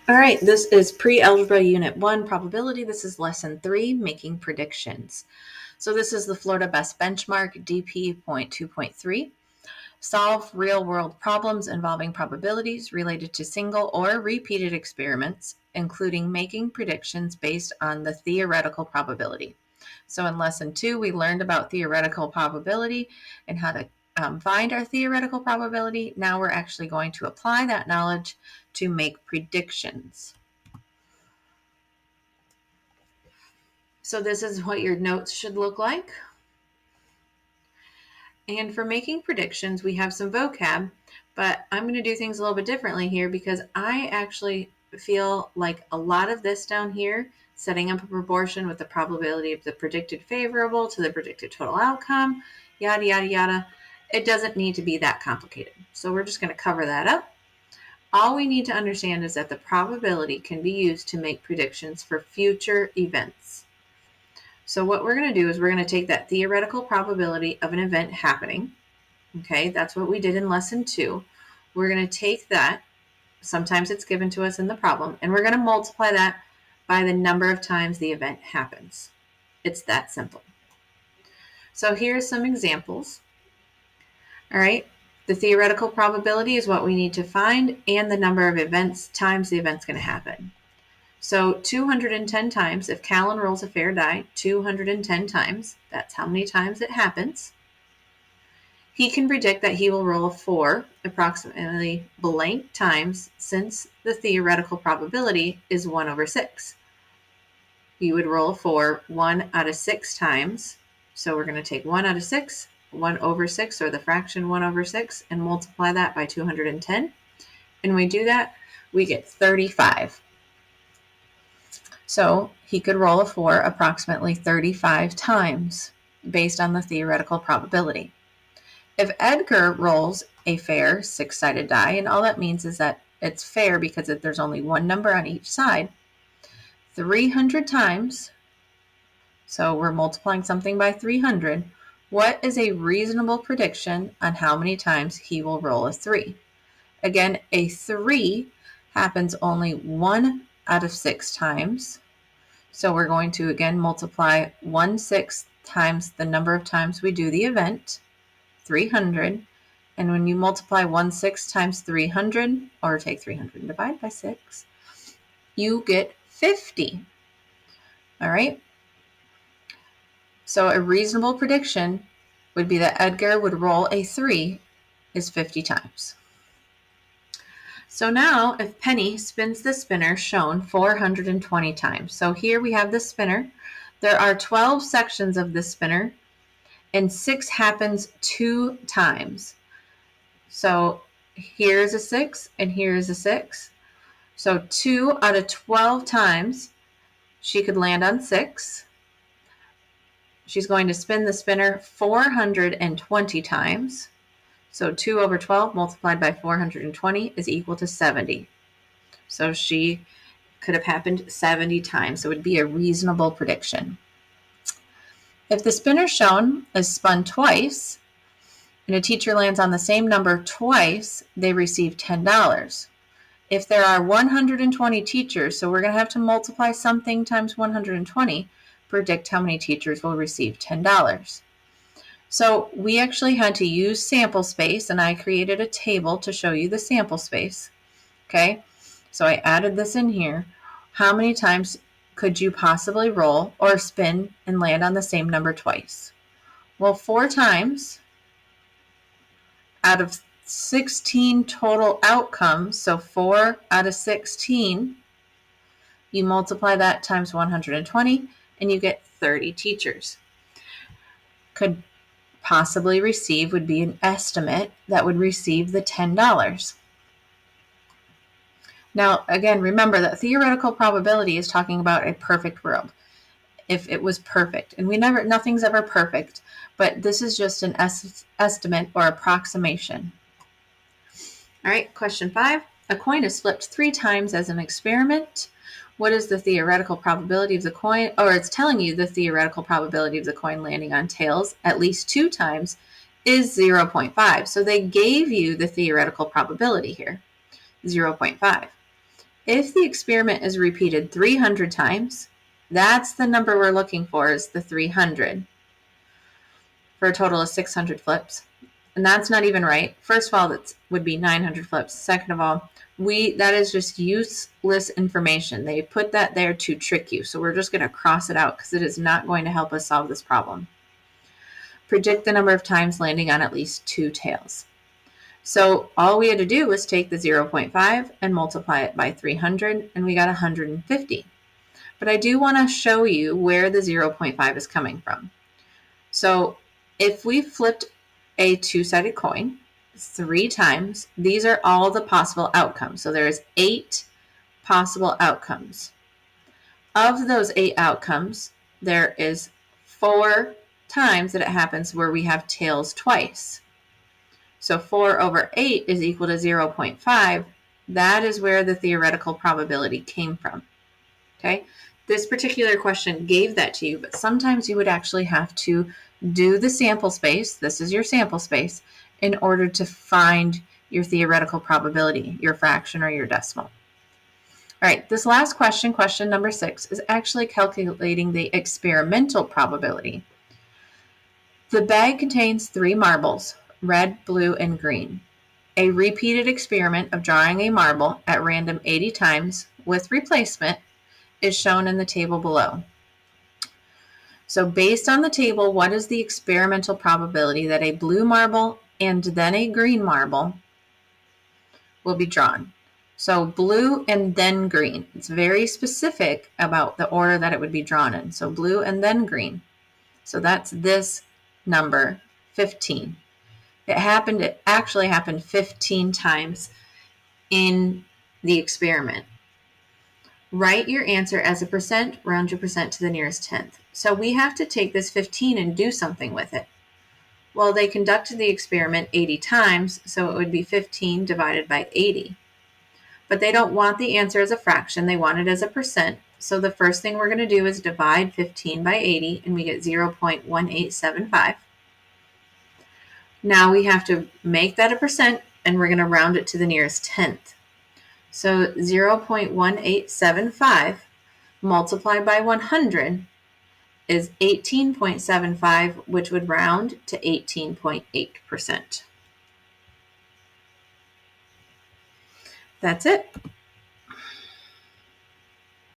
All right, this is Pre-Algebra Unit 1 Probability. This is Lesson 3, Making Predictions. So this is the Florida Best Benchmark, DP.2.3. Solve real-world problems involving probabilities related to single or repeated experiments, including making predictions based on the theoretical probability. So in Lesson 2, we learned about theoretical probability and how to find our theoretical probability. Now we're actually going to apply that knowledge to make predictions. So this is what your notes should look like. And for making predictions, we have some vocab, but I'm going to do things a little bit differently here because I actually feel like a lot of this down here, setting up a proportion with the probability of the predicted favorable to the predicted total outcome, yada, yada, yada, it doesn't need to be that complicated. So we're just going to cover that up. All we need to understand is that the probability can be used to make predictions for future events. So what we're going to do is we're going to take that theoretical probability of an event happening. Okay, that's what we did in Lesson 2. We're going to take that, sometimes it's given to us in the problem, and we're going to multiply that by the number of times the event happens. It's that simple. So here's some examples. All right, the theoretical probability is what we need to find, and the number of events times the event's going to happen. So 210 times, if Callan rolls a fair die, 210 times, that's how many times it happens. He can predict that he will roll a 4 approximately blank times since the theoretical probability is 1 over 6. You would roll a 4 1 out of 6 times. So we're going to take 1 out of 6, 1 over 6, or the fraction 1 over 6, and multiply that by 210. And when we do that, we get 35. So he could roll a 4 approximately 35 times based on the theoretical probability. If Edgar rolls a fair 6-sided die, and all that means is that it's fair because there's only one number on each side, 300 times, so we're multiplying something by 300, what is a reasonable prediction on how many times he will roll a 3? Again, a 3 happens only 1 out of 6 times. So we're going to, again, multiply 1/6 times the number of times we do the event, 300. And when you multiply 1/6 times 300, or take 300 and divide by 6, you get 50. All right? So a reasonable prediction would be that Edgar would roll a 3 is 50 times. So now, if Penny spins the spinner shown 420 times. So here we have the spinner. There are 12 sections of the spinner, and 6 happens 2 times. So here's a 6, and here's a 6. So 2 out of 12 times, she could land on 6. She's going to spin the spinner 420 times. So 2 over 12 multiplied by 420 is equal to 70. So she could have happened 70 times. So it would be a reasonable prediction. If the spinner shown is spun twice, and a teacher lands on the same number twice, they receive $10. If there are 120 teachers, so we're going to have to multiply something times 120, predict how many teachers will receive $10. So we actually had to use sample space, and I created a table to show you the sample space. Okay, so I added this in here. How many times could you possibly roll or spin and land on the same number twice? Well, 4 times out of 16 total outcomes, so 4 out of 16, you multiply that times 120, and you get 30 teachers. Could possibly receive would be an estimate that would receive the $10. Now, again, remember that theoretical probability is talking about a perfect world. If it was perfect, and nothing's ever perfect, but this is just an estimate or approximation. All right, question 5. A coin is flipped 3 times as an experiment. What is the theoretical probability of the coin? Or it's telling you the theoretical probability of the coin landing on tails at least 2 times is 0.5. So they gave you the theoretical probability here, 0.5. If the experiment is repeated 300 times, that's the number we're looking for, is the 300, for a total of 600 flips. And that's not even right. First of all, that would be 900 flips. Second of all, that is just useless information. They put that there to trick you. So we're just going to cross it out because it is not going to help us solve this problem. Predict the number of times landing on at least 2 tails. So all we had to do was take the 0.5 and multiply it by 300, and we got 150. But I do want to show you where the 0.5 is coming from. So if we flipped a two-sided coin 3 times, these are all the possible outcomes. So there's 8 possible outcomes. Of those 8 outcomes, there is 4 times that it happens where we have tails twice. So 4 over 8 is equal to 0.5. That is where the theoretical probability came from. Okay? This particular question gave that to you, but sometimes you would actually have to do the sample space. This is your sample space in order to find your theoretical probability, your fraction or your decimal. All right, this last question, question number 6, is actually calculating the experimental probability. The bag contains 3 marbles, red, blue, and green. A repeated experiment of drawing a marble at random 80 times with replacement is shown in the table below. So based on the table, what is the experimental probability that a blue marble and then a green marble will be drawn? So blue and then green. It's very specific about the order that it would be drawn in. So blue and then green. So that's this number, 15. It actually happened 15 times in the experiment. Write your answer as a percent, round your percent to the nearest tenth. So we have to take this 15 and do something with it. Well, they conducted the experiment 80 times, so it would be 15 divided by 80. But they don't want the answer as a fraction, they want it as a percent. So the first thing we're going to do is divide 15 by 80, and we get 0.1875. Now we have to make that a percent, and we're going to round it to the nearest tenth. So 0.1875 multiplied by 100 is 18.75, which would round to 18.8%. That's it.